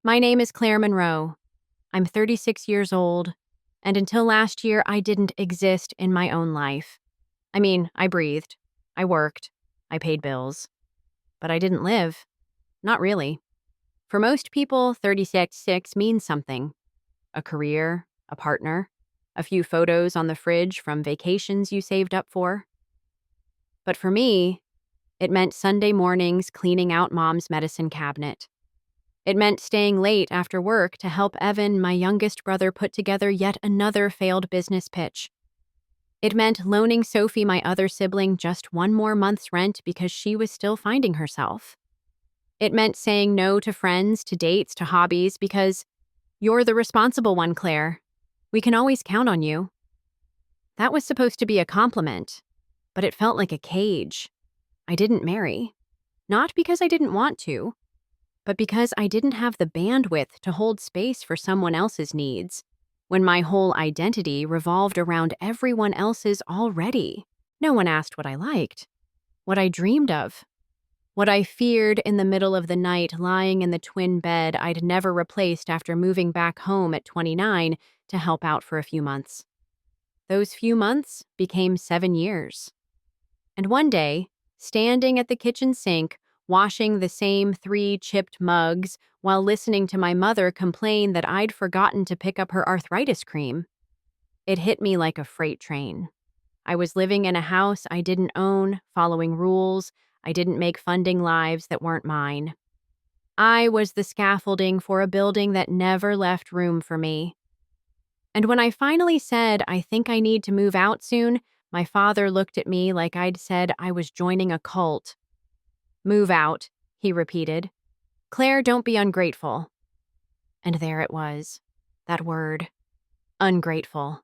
My name is Claire Monroe. I'm 36 years old, and until last year, I didn't exist in my own life. I mean, I breathed, I worked, I paid bills, but I didn't live. Not really. For most people, 36 means something: a career, a partner, a few photos on the fridge from vacations you saved up for. But for me, it meant Sunday mornings cleaning out mom's medicine cabinet. It meant staying late after work to help Evan, my youngest brother, put together yet another failed business pitch. It meant loaning Sophie, my other sibling, just one more month's rent because she was still finding herself. It meant saying no to friends, to dates, to hobbies because you're the responsible one, Claire. We can always count on you. That was supposed to be a compliment, but it felt like a cage. I didn't marry. Not because I didn't want to, but because I didn't have the bandwidth to hold space for someone else's needs, when my whole identity revolved around everyone else's already. No one asked what I liked, what I dreamed of, what I feared in the middle of the night lying in the twin bed I'd never replaced after moving back home at 29 to help out for a few months. Those few months became 7 years. And one day, standing at the kitchen sink, washing the same 3 chipped mugs while listening to my mother complain that I'd forgotten to pick up her arthritis cream, it hit me like a freight train. I was living in a house I didn't own, following rules. I didn't make funding lives that weren't mine. I was the scaffolding for a building that never left room for me. And when I finally said, I think I need to move out soon, my father looked at me like I'd said I was joining a cult. Move out, he repeated. Claire, don't be ungrateful. And there it was, that word, ungrateful.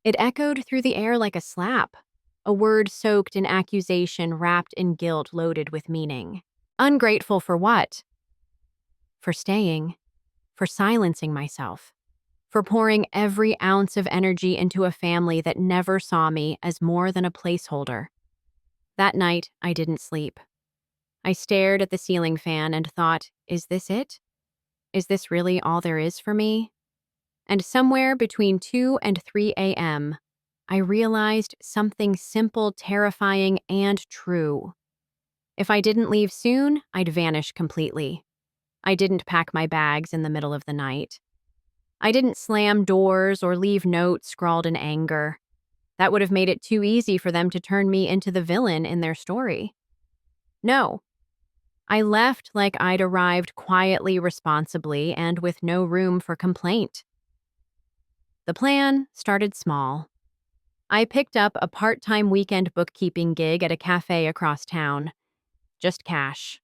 It echoed through the air like a slap, a word soaked in accusation, wrapped in guilt, loaded with meaning. Ungrateful for what? For staying, for silencing myself, for pouring every ounce of energy into a family that never saw me as more than a placeholder. That night, I didn't sleep. I stared at the ceiling fan and thought, is this it? Is this really all there is for me? And somewhere between 2 and 3 a.m., I realized something simple, terrifying, and true. If I didn't leave soon, I'd vanish completely. I didn't pack my bags in the middle of the night. I didn't slam doors or leave notes scrawled in anger. That would have made it too easy for them to turn me into the villain in their story. No. I left like I'd arrived quietly, responsibly, and with no room for complaint. The plan started small. I picked up a part-time weekend bookkeeping gig at a cafe across town. Just cash.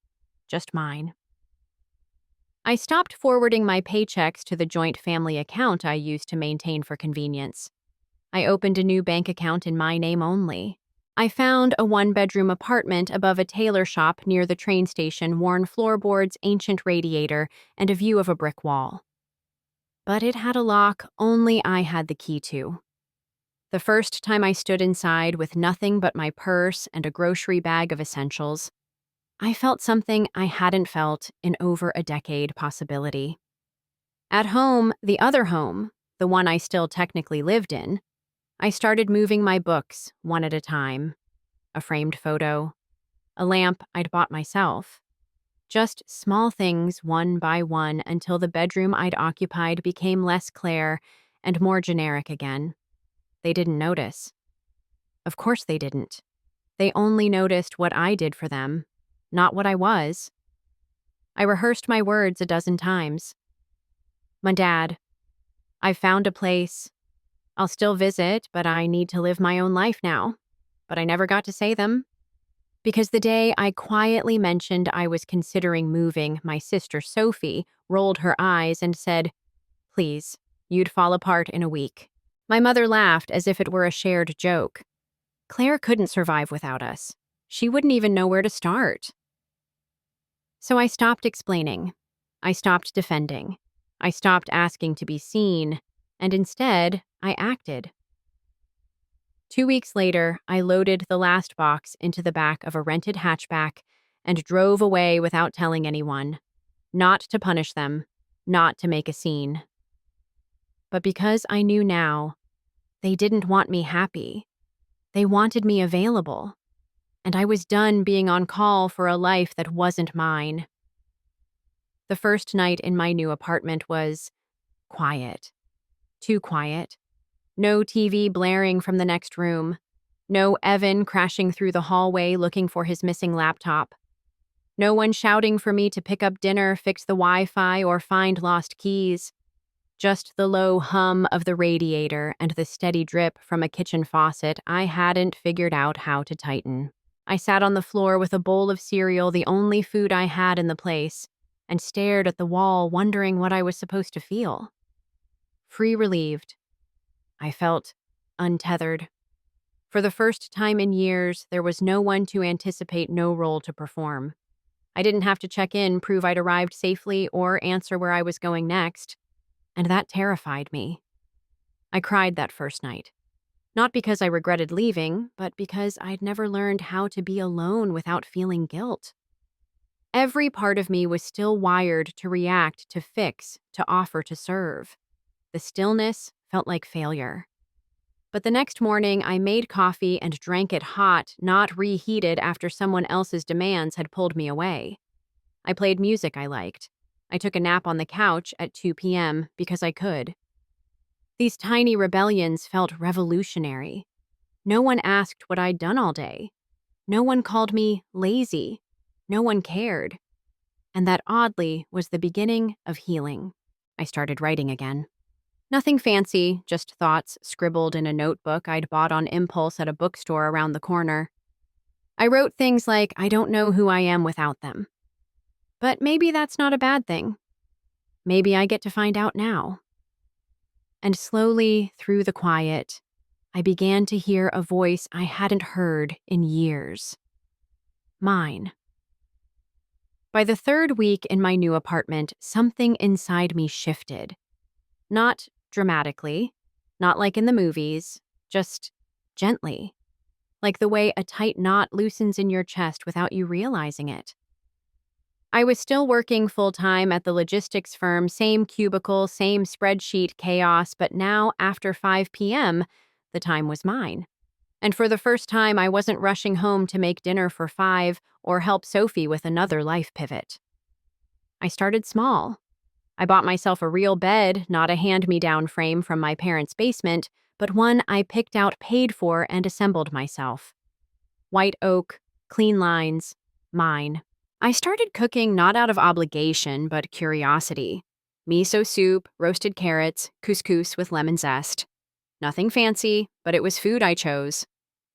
Just mine. I stopped forwarding my paychecks to the joint family account I used to maintain for convenience. I opened a new bank account in my name only. I found a 1-bedroom apartment above a tailor shop near the train station, worn floorboards, ancient radiator, and a view of a brick wall. But it had a lock only I had the key to. The first time I stood inside with nothing but my purse and a grocery bag of essentials, I felt something I hadn't felt in over a decade: possibility. At home, the other home, the one I still technically lived in, I started moving my books one at a time. A framed photo, a lamp I'd bought myself. Just small things one by one until the bedroom I'd occupied became less Claire and more generic again. They didn't notice. Of course they didn't. They only noticed what I did for them, not what I was. I rehearsed my words a dozen times. My dad, I've found a place. I'll still visit, but I need to live my own life now. But I never got to say them. Because the day I quietly mentioned I was considering moving, my sister Sophie rolled her eyes and said, "Please, you'd fall apart in a week." My mother laughed as if it were a shared joke. Claire couldn't survive without us. She wouldn't even know where to start. So I stopped explaining. I stopped defending. I stopped asking to be seen, and instead, I acted. 2 weeks later, I loaded the last box into the back of a rented hatchback and drove away without telling anyone. Not to punish them, not to make a scene. But because I knew now, they didn't want me happy. They wanted me available. And I was done being on call for a life that wasn't mine. The first night in my new apartment was quiet. Too quiet. No TV blaring from the next room. No Evan crashing through the hallway looking for his missing laptop. No one shouting for me to pick up dinner, fix the Wi-Fi, or find lost keys. Just the low hum of the radiator and the steady drip from a kitchen faucet I hadn't figured out how to tighten. I sat on the floor with a bowl of cereal, the only food I had in the place, and stared at the wall, wondering what I was supposed to feel. Free relieved. I felt untethered. For the first time in years, there was no one to anticipate, no role to perform. I didn't have to check in, prove I'd arrived safely, or answer where I was going next. And that terrified me. I cried that first night. Not because I regretted leaving, but because I'd never learned how to be alone without feeling guilt. Every part of me was still wired to react, to fix, to offer, to serve. The stillness felt like failure. But the next morning, I made coffee and drank it hot, not reheated after someone else's demands had pulled me away. I played music I liked. I took a nap on the couch at 2 p.m. because I could. These tiny rebellions felt revolutionary. No one asked what I'd done all day. No one called me lazy. No one cared. And that oddly was the beginning of healing. I started writing again. Nothing fancy, just thoughts scribbled in a notebook I'd bought on impulse at a bookstore around the corner. I wrote things like, I don't know who I am without them. But maybe that's not a bad thing. Maybe I get to find out now. And slowly, through the quiet, I began to hear a voice I hadn't heard in years. Mine. By the third week in my new apartment, something inside me shifted. Not dramatically, not like in the movies, just gently. Like the way a tight knot loosens in your chest without you realizing it. I was still working full-time at the logistics firm, same cubicle, same spreadsheet chaos, but now, after 5 p.m., the time was mine. And for the first time, I wasn't rushing home to make dinner for 5 or help Sophie with another life pivot. I started small. I bought myself a real bed, not a hand-me-down frame from my parents' basement, but one I picked out, paid for, and assembled myself. White oak, clean lines, mine. I started cooking not out of obligation, but curiosity. Miso soup, roasted carrots, couscous with lemon zest. Nothing fancy, but it was food I chose.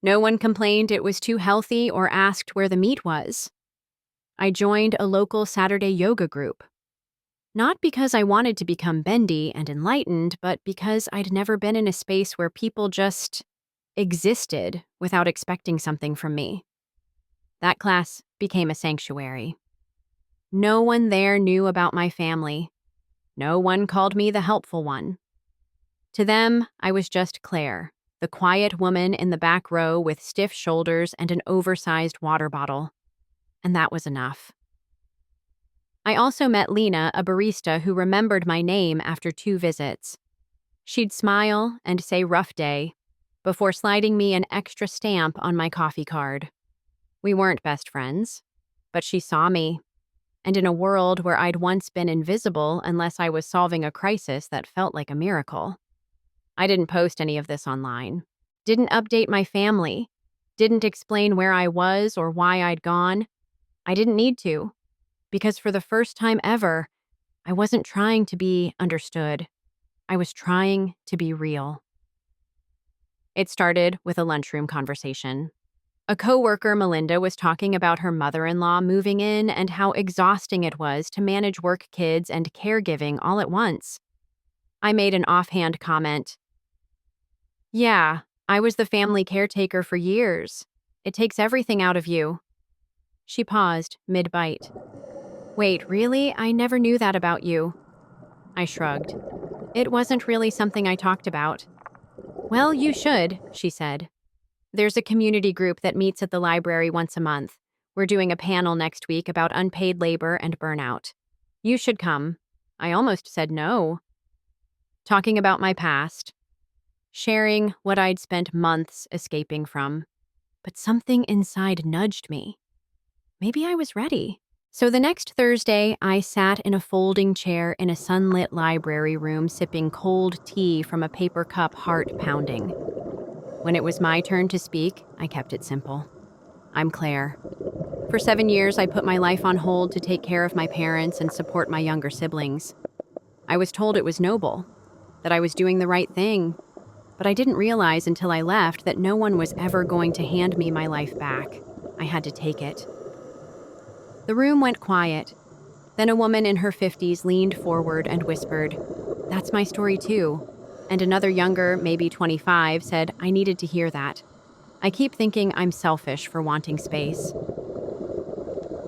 No one complained it was too healthy or asked where the meat was. I joined a local Saturday yoga group. Not because I wanted to become bendy and enlightened, but because I'd never been in a space where people just existed without expecting something from me. That class became a sanctuary. No one there knew about my family. No one called me the helpful one. To them, I was just Claire, the quiet woman in the back row with stiff shoulders and an oversized water bottle. And that was enough. I also met Lena, a barista who remembered my name after 2 visits. She'd smile and say rough day before sliding me an extra stamp on my coffee card. We weren't best friends, but she saw me. And in a world where I'd once been invisible unless I was solving a crisis that felt like a miracle. I didn't post any of this online. Didn't update my family. Didn't explain where I was or why I'd gone. I didn't need to. Because for the first time ever, I wasn't trying to be understood. I was trying to be real. It started with a lunchroom conversation. A coworker, Melinda, was talking about her mother-in-law moving in and how exhausting it was to manage work, kids, and caregiving all at once. I made an offhand comment. Yeah, I was the family caretaker for years. It takes everything out of you. She paused, mid-bite. Wait, really? I never knew that about you. I shrugged. It wasn't really something I talked about. Well, you should, she said. There's a community group that meets at the library once a month. We're doing a panel next week about unpaid labor and burnout. You should come. I almost said no. Talking about my past, sharing what I'd spent months escaping from. But something inside nudged me. Maybe I was ready. So the next Thursday, I sat in a folding chair in a sunlit library room sipping cold tea from a paper cup, heart pounding. When it was my turn to speak, I kept it simple. I'm Claire. For 7 years, I put my life on hold to take care of my parents and support my younger siblings. I was told it was noble, that I was doing the right thing, but I didn't realize until I left that no one was ever going to hand me my life back. I had to take it. The room went quiet. Then a woman in her 50s leaned forward and whispered, "That's my story too." And another younger, maybe 25, said, "I needed to hear that. I keep thinking I'm selfish for wanting space."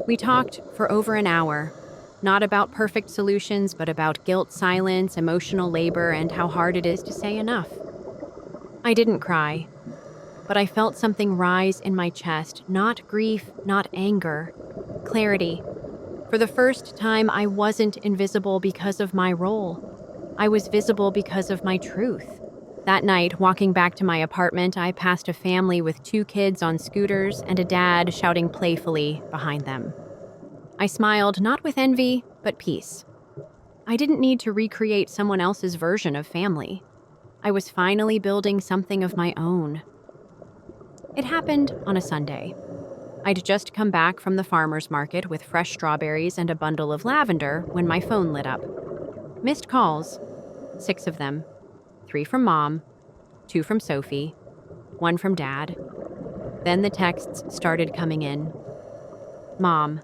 We talked for over an hour, not about perfect solutions, but about guilt, silence, emotional labor, and how hard it is to say enough. I didn't cry, but I felt something rise in my chest, not grief, not anger, clarity. For the first time, I wasn't invisible because of my role. I was visible because of my truth. That night, walking back to my apartment, I passed a family with 2 kids on scooters and a dad shouting playfully behind them. I smiled, not with envy, but peace. I didn't need to recreate someone else's version of family. I was finally building something of my own. It happened on a Sunday. I'd just come back from the farmer's market with fresh strawberries and a bundle of lavender when my phone lit up. Missed calls, 6 of them. 3 from Mom, 2 from Sophie, 1 from Dad. Then the texts started coming in. "Mom,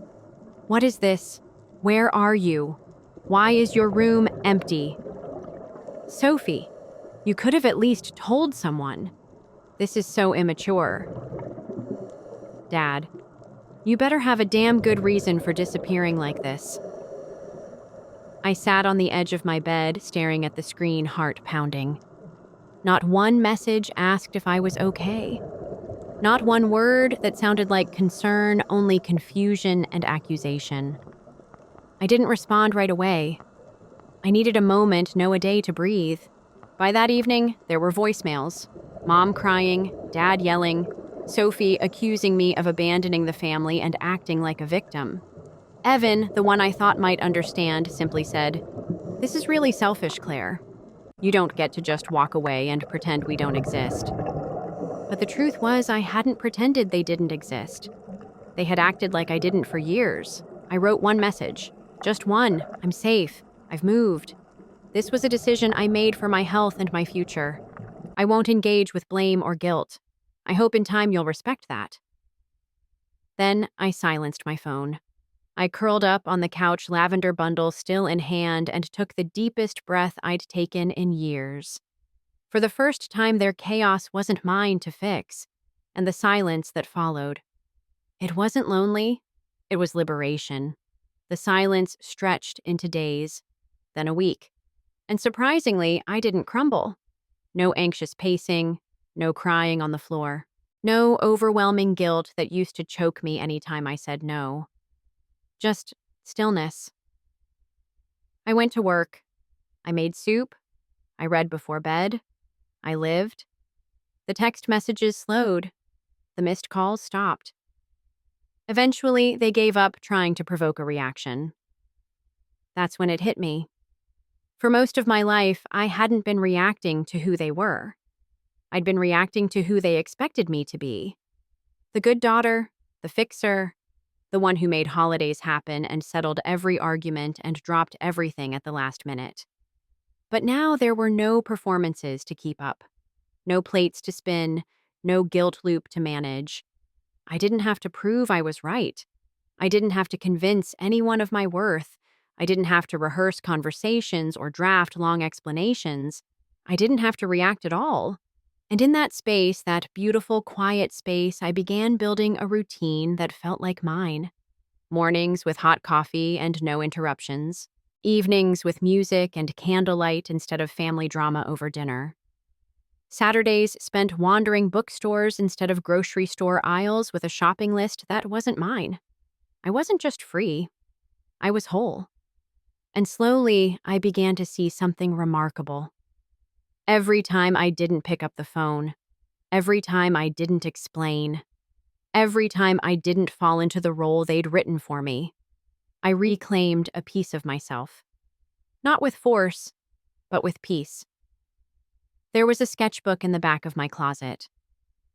what is this? Where are you? Why is your room empty? Sophie, you could have at least told someone. This is so immature. Dad, you better have a damn good reason for disappearing like this." I sat on the edge of my bed, staring at the screen, heart pounding. Not one message asked if I was okay. Not one word that sounded like concern, only confusion and accusation. I didn't respond right away. I needed a moment, no a day to breathe. By that evening, there were voicemails. Mom crying, Dad yelling, Sophie accusing me of abandoning the family and acting like a victim. Evan, the one I thought might understand, simply said, "This is really selfish, Claire. You don't get to just walk away and pretend we don't exist." But the truth was, I hadn't pretended they didn't exist. They had acted like I didn't for years. I wrote one message. Just one. I'm safe. I've moved. This was a decision I made for my health and my future. I won't engage with blame or guilt. I hope in time you'll respect that. Then I silenced my phone. I curled up on the couch, lavender bundle still in hand, and took the deepest breath I'd taken in years. For the first time, their chaos wasn't mine to fix, and the silence that followed. It wasn't lonely, it was liberation. The silence stretched into days, then a week. And surprisingly, I didn't crumble. No anxious pacing, no crying on the floor, no overwhelming guilt that used to choke me anytime I said no. Just stillness. I went to work. I made soup. I read before bed. I lived. The text messages slowed. The missed calls stopped. Eventually, they gave up trying to provoke a reaction. That's when it hit me. For most of my life, I hadn't been reacting to who they were. I'd been reacting to who they expected me to be. The good daughter, the fixer, the one who made holidays happen and settled every argument and dropped everything at the last minute. But now there were no performances to keep up. No plates to spin, no guilt loop to manage. I didn't have to prove I was right. I didn't have to convince anyone of my worth. I didn't have to rehearse conversations or draft long explanations. I didn't have to react at all. And in that space, that beautiful, quiet space, I began building a routine that felt like mine. Mornings with hot coffee and no interruptions. Evenings with music and candlelight instead of family drama over dinner. Saturdays spent wandering bookstores instead of grocery store aisles with a shopping list that wasn't mine. I wasn't just free. I was whole. And slowly, I began to see something remarkable. Every time I didn't pick up the phone, every time I didn't explain, every time I didn't fall into the role they'd written for me, I reclaimed a piece of myself. Not with force, but with peace. There was a sketchbook in the back of my closet,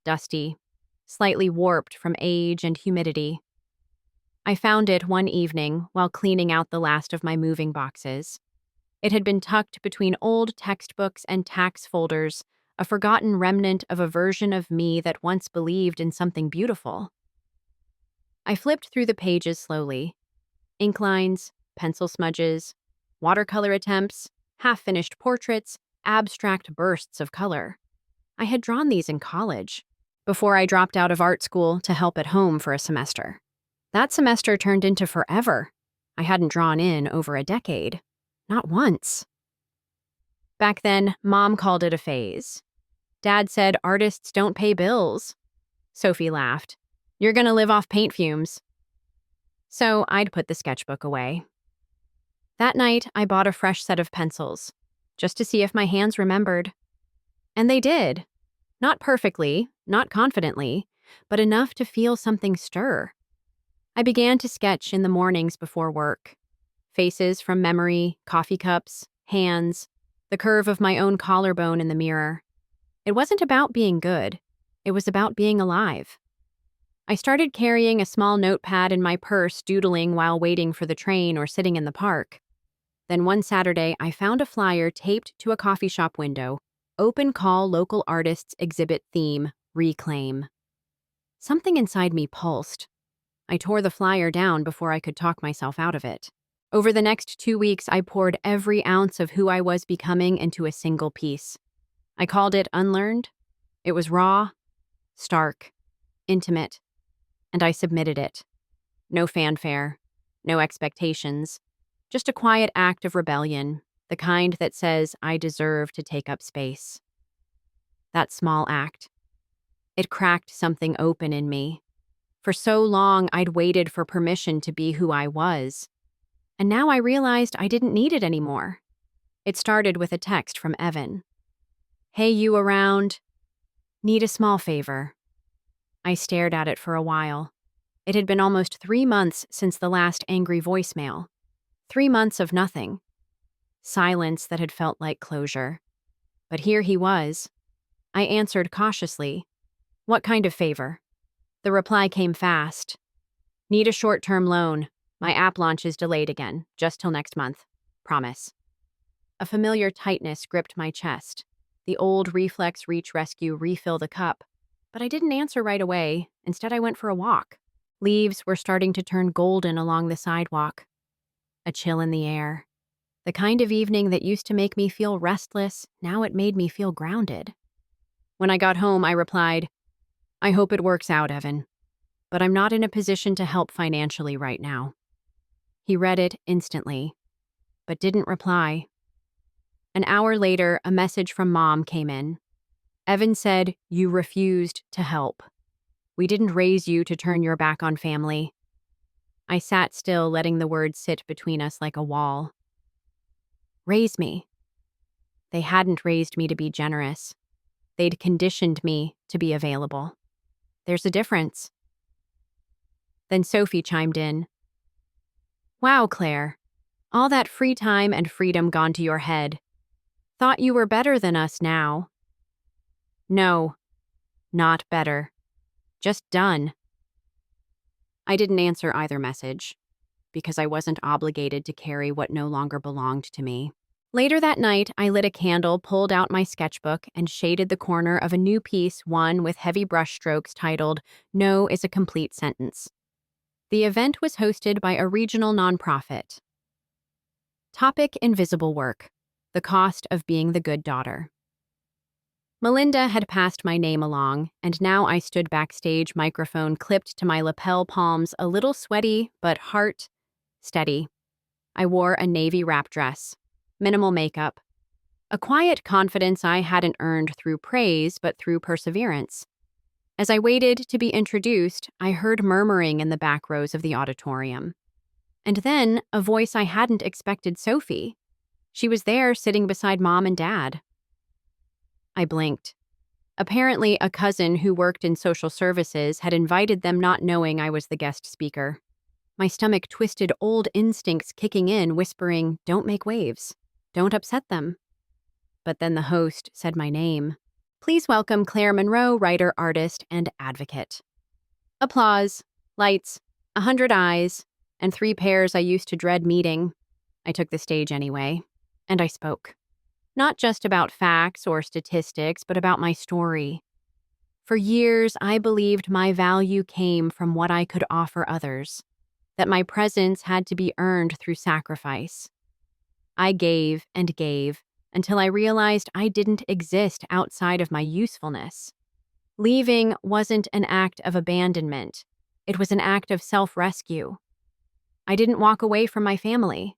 dusty, slightly warped from age and humidity. I found it one evening while cleaning out the last of my moving boxes. It had been tucked between old textbooks and tax folders, a forgotten remnant of a version of me that once believed in something beautiful. I flipped through the pages slowly. Ink lines, pencil smudges, watercolor attempts, half-finished portraits, abstract bursts of color. I had drawn these in college, before I dropped out of art school to help at home for a semester. That semester turned into forever. I hadn't drawn in over a decade. Not once. Back then, Mom called it a phase. Dad said artists don't pay bills. Sophie laughed. You're gonna live off paint fumes. So I'd put the sketchbook away. That night, I bought a fresh set of pencils, just to see if my hands remembered. And they did. Not perfectly, not confidently, but enough to feel something stir. I began to sketch in the mornings before work. Faces from memory, coffee cups, hands, the curve of my own collarbone in the mirror. It wasn't about being good. It was about being alive. I started carrying a small notepad in my purse, doodling while waiting for the train or sitting in the park. Then one Saturday, I found a flyer taped to a coffee shop window. Open call local artists exhibit theme, reclaim. Something inside me pulsed. I tore the flyer down before I could talk myself out of it. Over the next 2 weeks, I poured every ounce of who I was becoming into a single piece. I called it Unlearned. It was raw, stark, intimate, and I submitted it. No fanfare, no expectations, just a quiet act of rebellion, the kind that says I deserve to take up space. That small act. It cracked something open in me. For so long, I'd waited for permission to be who I was. And now I realized I didn't need it anymore. It started with a text from Evan. Hey, you around? Need a small favor. I stared at it for a while. It had been almost 3 months since the last angry voicemail. 3 months of nothing. Silence that had felt like closure. But here he was. I answered cautiously. What kind of favor? The reply came fast. Need a short-term loan. My app launch is delayed again, just till next month. Promise. A familiar tightness gripped my chest. The old reflex reach rescue refill the cup. But I didn't answer right away. Instead, I went for a walk. Leaves were starting to turn golden along the sidewalk. A chill in the air. The kind of evening that used to make me feel restless, now it made me feel grounded. When I got home, I replied, I hope it works out, Evan. But I'm not in a position to help financially right now. He read it instantly, but didn't reply. An hour later, a message from Mom came in. Evan said, you refused to help. We didn't raise you to turn your back on family. I sat still, letting the words sit between us like a wall. Raise me. They hadn't raised me to be generous. They'd conditioned me to be available. There's a difference. Then Sophie chimed in. Wow, Claire. All that free time and freedom gone to your head. Thought you were better than us now. No, not better. Just done. I didn't answer either message, because I wasn't obligated to carry what no longer belonged to me. Later that night, I lit a candle, pulled out my sketchbook, and shaded the corner of a new piece, one with heavy brushstrokes titled, No is a Complete Sentence. The event was hosted by a regional nonprofit. Topic: Invisible Work. The Cost of Being the Good Daughter. Melinda had passed my name along, and now I stood backstage, microphone clipped to my lapel palms, a little sweaty, but heart steady. I wore a navy wrap dress, minimal makeup, a quiet confidence I hadn't earned through praise, but through perseverance. As I waited to be introduced, I heard murmuring in the back rows of the auditorium. And then a voice I hadn't expected, Sophie. She was there sitting beside Mom and Dad. I blinked. Apparently, a cousin who worked in social services had invited them, not knowing I was the guest speaker. My stomach twisted, old instincts kicking in, whispering, "Don't make waves. Don't upset them." But then the host said my name. "Please welcome Claire Monroe, writer, artist, and advocate." Applause, lights, 100 eyes, and 3 pairs I used to dread meeting. I took the stage anyway, and I spoke. Not just about facts or statistics, but about my story. For years, I believed my value came from what I could offer others, that my presence had to be earned through sacrifice. I gave and gave until I realized I didn't exist outside of my usefulness. Leaving wasn't an act of abandonment. It was an act of self-rescue. I didn't walk away from my family.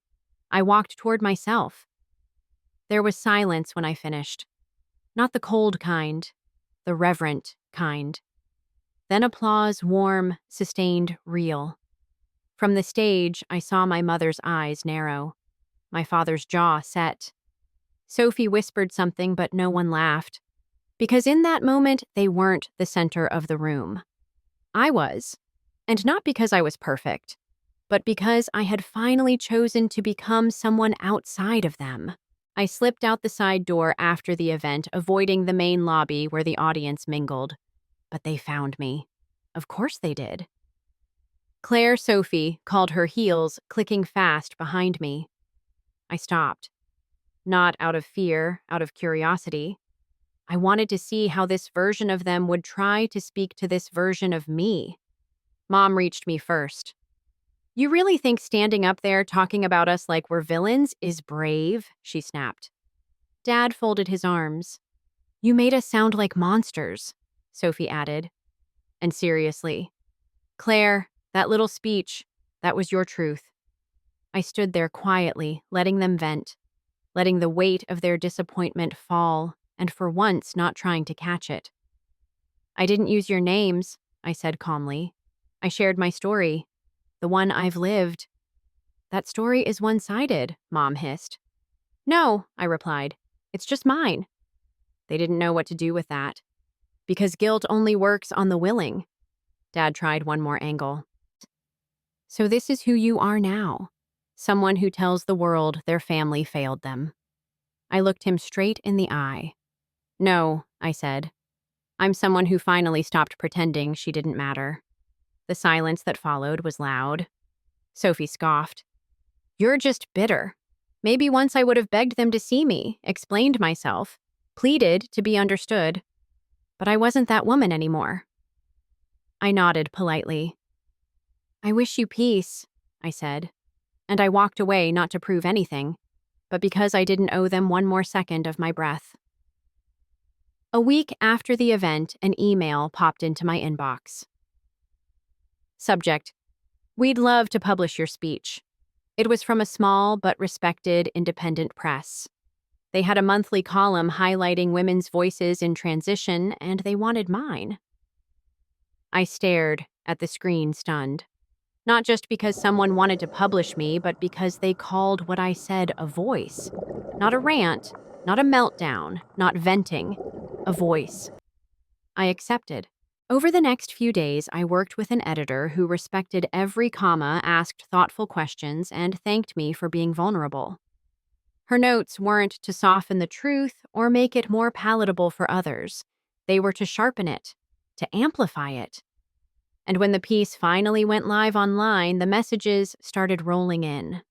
I walked toward myself. There was silence when I finished. Not the cold kind, the reverent kind. Then applause, warm, sustained, real. From the stage, I saw my mother's eyes narrow, my father's jaw set. Sophie whispered something, but no one laughed. Because in that moment, they weren't the center of the room. I was. And not because I was perfect, but because I had finally chosen to become someone outside of them. I slipped out the side door after the event, avoiding the main lobby where the audience mingled. But they found me. Of course they did. Claire Sophie called her heels, clicking fast behind me. I stopped. Not out of fear, out of curiosity. I wanted to see how this version of them would try to speak to this version of me. Mom reached me first. "You really think standing up there talking about us like we're villains is brave?" she snapped. Dad folded his arms. "You made us sound like monsters," Sophie added. And seriously, "Claire, that little speech, that was your truth." I stood there quietly, letting them vent, letting the weight of their disappointment fall, and for once not trying to catch it. "I didn't use your names," I said calmly. "I shared my story, the one I've lived." "That story is one-sided," Mom hissed. "No," I replied. "It's just mine." They didn't know what to do with that. "Because guilt only works on the willing." Dad tried one more angle. "So this is who you are now. Someone who tells the world their family failed them." I looked him straight in the eye. "No," I said. "I'm someone who finally stopped pretending she didn't matter." The silence that followed was loud. Sophie scoffed. "You're just bitter. Maybe once I would have begged them to see me, explained myself, pleaded to be understood. But I wasn't that woman anymore." I nodded politely. "I wish you peace," I said. And I walked away, not to prove anything, but because I didn't owe them one more second of my breath. A week after the event, an email popped into my inbox. Subject: "We'd love to publish your speech." It was from a small but respected independent press. They had a monthly column highlighting women's voices in transition, and they wanted mine. I stared at the screen, stunned. Not just because someone wanted to publish me, but because they called what I said a voice. Not a rant, not a meltdown, not venting. A voice. I accepted. Over the next few days, I worked with an editor who respected every comma, asked thoughtful questions, and thanked me for being vulnerable. Her notes weren't to soften the truth or make it more palatable for others. They were to sharpen it, to amplify it. And when the piece finally went live online, the messages started rolling in.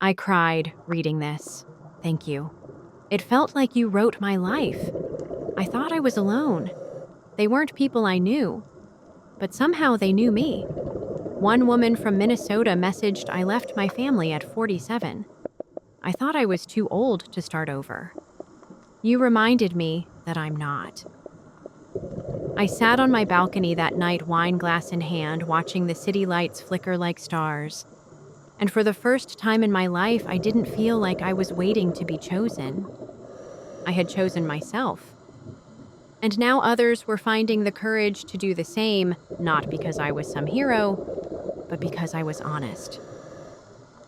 I cried reading this. "Thank you. It felt like you wrote my life. I thought I was alone. They weren't people I knew, but somehow they knew me." One woman from Minnesota messaged, "I left my family at 47. I thought I was too old to start over. You reminded me that I'm not." I sat on my balcony that night, wine glass in hand, watching the city lights flicker like stars. And for the first time in my life, I didn't feel like I was waiting to be chosen. I had chosen myself. And now others were finding the courage to do the same, not because I was some hero, but because I was honest.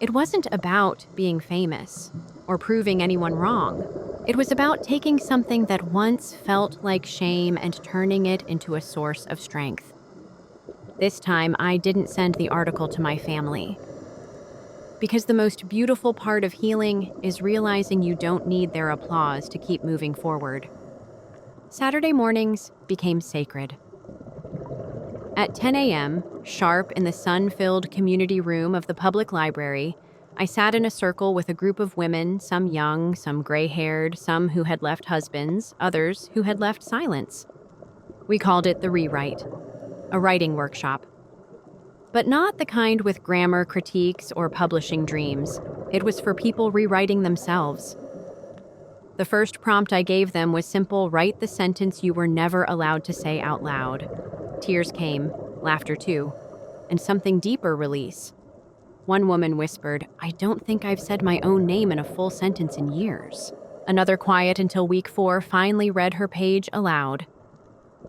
It wasn't about being famous or proving anyone wrong. It was about taking something that once felt like shame and turning it into a source of strength. This time, I didn't send the article to my family. Because the most beautiful part of healing is realizing you don't need their applause to keep moving forward. Saturday mornings became sacred. At 10 a.m., sharp in the sun-filled community room of the public library, I sat in a circle with a group of women, some young, some gray-haired, some who had left husbands, others who had left silence. We called it the rewrite, a writing workshop. But not the kind with grammar critiques or publishing dreams. It was for people rewriting themselves. The first prompt I gave them was simple: write the sentence you were never allowed to say out loud. Tears came, laughter too, and something deeper release. One woman whispered, "I don't think I've said my own name in a full sentence in years." Another, quiet until week 4, finally read her page aloud.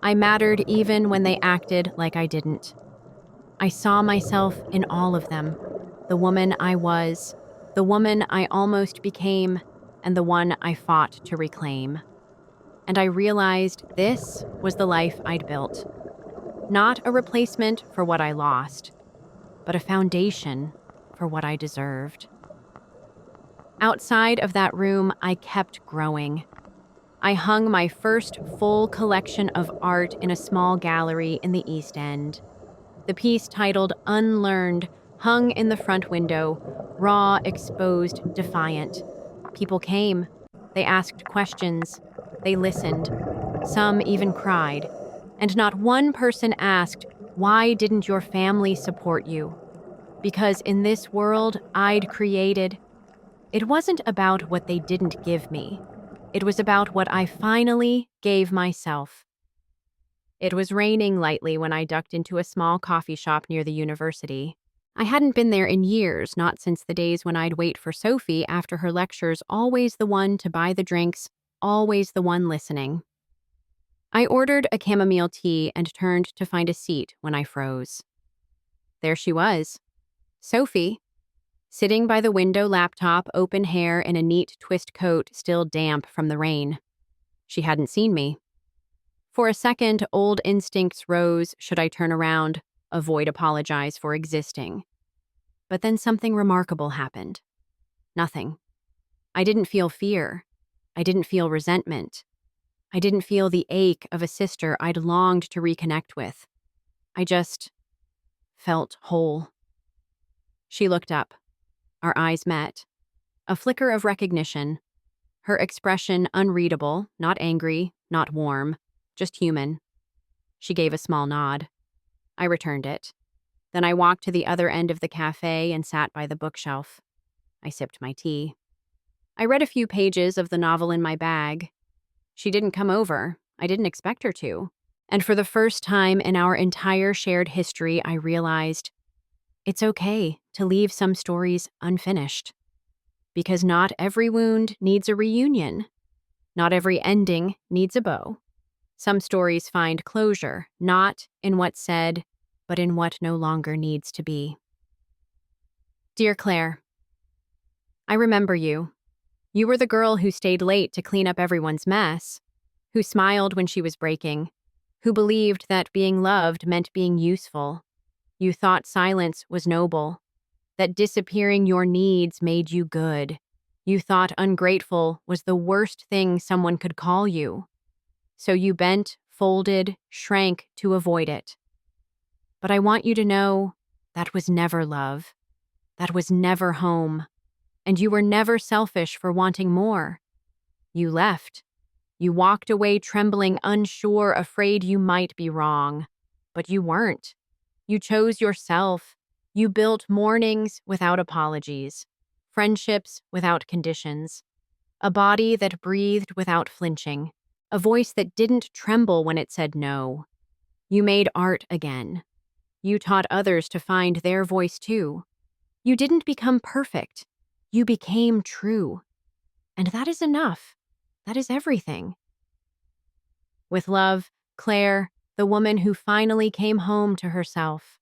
I mattered even when they acted like I didn't. I saw myself in all of them. The woman I was, the woman I almost became, and the one I fought to reclaim. And I realized this was the life I'd built. Not a replacement for what I lost, but a foundation for what I deserved. Outside of that room, I kept growing. I hung my first full collection of art in a small gallery in the East End. The piece, titled Unlearned, hung in the front window, raw, exposed, defiant. People came. They asked questions. They listened. Some even cried. And not one person asked, "Why didn't your family support you?" Because in this world I'd created, it wasn't about what they didn't give me. It was about what I finally gave myself. It was raining lightly when I ducked into a small coffee shop near the university. I hadn't been there in years, not since the days when I'd wait for Sophie after her lectures, always the one to buy the drinks, always the one listening. I ordered a chamomile tea and turned to find a seat when I froze. There she was, Sophie, sitting by the window, laptop, open hair, in a neat twist coat still damp from the rain. She hadn't seen me. For a second, old instincts rose: should I turn around, avoid, apologize for existing? But then something remarkable happened. Nothing. I didn't feel fear. I didn't feel resentment. I didn't feel the ache of a sister I'd longed to reconnect with. I just felt whole. She looked up. Our eyes met. A flicker of recognition. Her expression unreadable, not angry, not warm, just human. She gave a small nod. I returned it. Then I walked to the other end of the cafe and sat by the bookshelf. I sipped my tea. I read a few pages of the novel in my bag. She didn't come over. I didn't expect her to. And for the first time in our entire shared history, I realized it's okay to leave some stories unfinished. Because not every wound needs a reunion. Not every ending needs a bow. Some stories find closure, not in what's said, but in what no longer needs to be. Dear Claire, I remember you. You were the girl who stayed late to clean up everyone's mess, who smiled when she was breaking, who believed that being loved meant being useful. You thought silence was noble, that disappearing your needs made you good. You thought ungrateful was the worst thing someone could call you. So you bent, folded, shrank to avoid it. But I want you to know that was never love. That was never home. And you were never selfish for wanting more. You left. You walked away trembling, unsure, afraid you might be wrong. But you weren't. You chose yourself. You built mornings without apologies, friendships without conditions, a body that breathed without flinching, a voice that didn't tremble when it said no. You made art again. You taught others to find their voice too. You didn't become perfect. You became true. And that is enough. That is everything. With love, Claire, the woman who finally came home to herself.